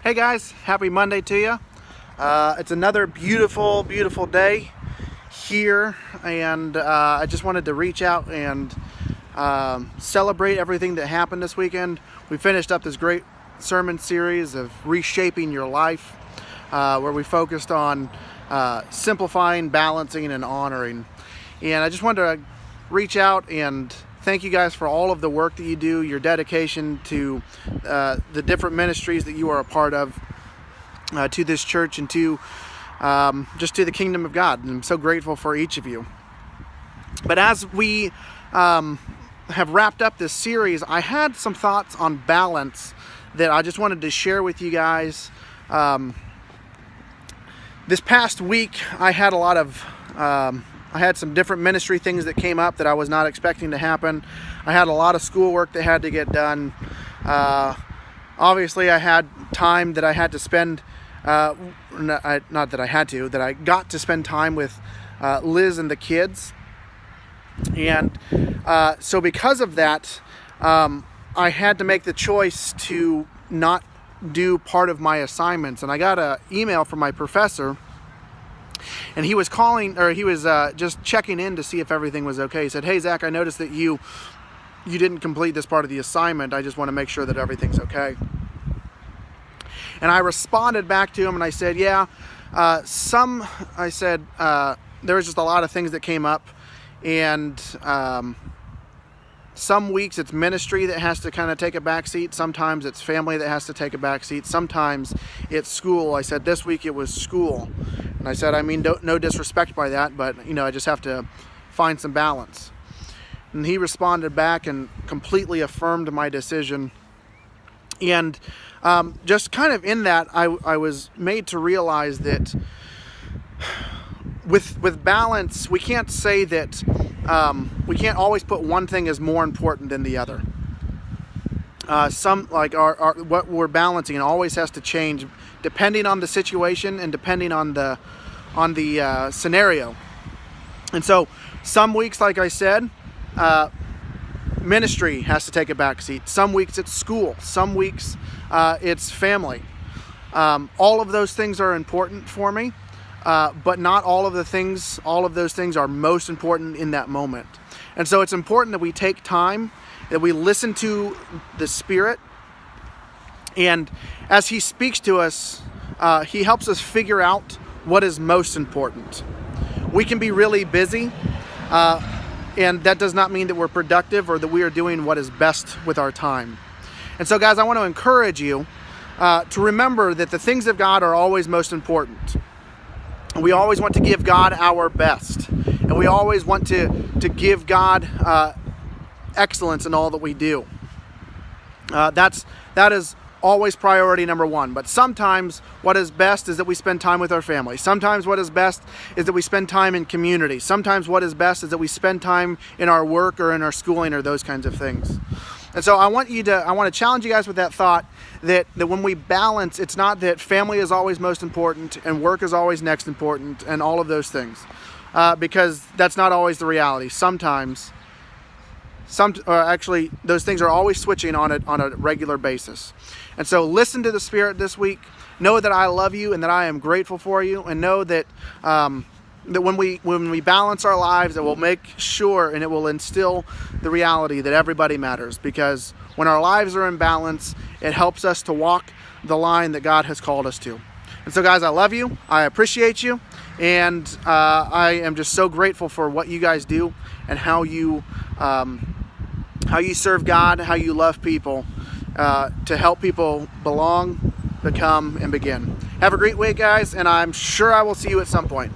Hey guys, happy Monday to you. It's another beautiful, beautiful day here, and I just wanted to reach out and celebrate everything that happened this weekend. We finished up this great sermon series of Reshaping Your Life, where we focused on simplifying, balancing, and honoring. And I just wanted to reach out and thank you guys for all of the work that you do, your dedication to the different ministries that you are a part of, to this church and to just to the kingdom of God. And I'm so grateful for each of you. But as we have wrapped up this series, I had some thoughts on balance that I just wanted to share with you guys. This past week, I had a lot of I had some different ministry things that came up that I was not expecting to happen. I had a lot of schoolwork that had to get done. Obviously, I had time that I had to spend, not that I had to, that I got to spend time with Liz and the kids. And so because of that, I had to make the choice to not do part of my assignments. And I got an email from my professor, and he was just checking in to see if everything was okay. He said, "Hey, Zach, I noticed that you didn't complete this part of the assignment. I just want to make sure that everything's okay." And I responded back to him and I said, "Yeah, there was just a lot of things that came up, and some weeks it's ministry that has to kind of take a back seat. Sometimes it's family that has to take a back seat. Sometimes it's school." I said, "This week it was school." And I said, "I mean, no disrespect by that, but, I just have to find some balance." And he responded back and completely affirmed my decision. And just kind of in that, I was made to realize that with balance, we can't say that we can't always put one thing as more important than the other. What we're balancing always has to change depending on the situation and depending on the scenario. And so some weeks, like I said, ministry has to take a back seat. Some weeks it's school. Some weeks it's family. All of those things are important for me, but not all of those things are most important in that moment. And so it's important that we take time, that we listen to the Spirit, and as He speaks to us, He helps us figure out what is most important. We can be really busy, and that does not mean that we're productive or that we are doing what is best with our time. And so, guys, I want to encourage you to remember that the things of God are always most important. And we always want to give God our best. And we always want to give God excellence in all that we do. That is always priority number one. But sometimes what is best is that we spend time with our family. Sometimes what is best is that we spend time in community. Sometimes what is best is that we spend time in our work or in our schooling or those kinds of things. And so I want to challenge you guys with that thought that when we balance, it's not that family is always most important and work is always next important and all of those things, because that's not always the reality. Sometimes, those things are always switching on a regular basis. And so listen to the Spirit this week. Know that I love you and that I am grateful for you, and know that that when we balance our lives, it will make sure and it will instill the reality that everybody matters. Because when our lives are in balance, it helps us to walk the line that God has called us to. And so, guys, I love you. I appreciate you. And I am just so grateful for what you guys do and how you serve God, how you love people, to help people belong, become, and begin. Have a great week, guys, and I'm sure I will see you at some point.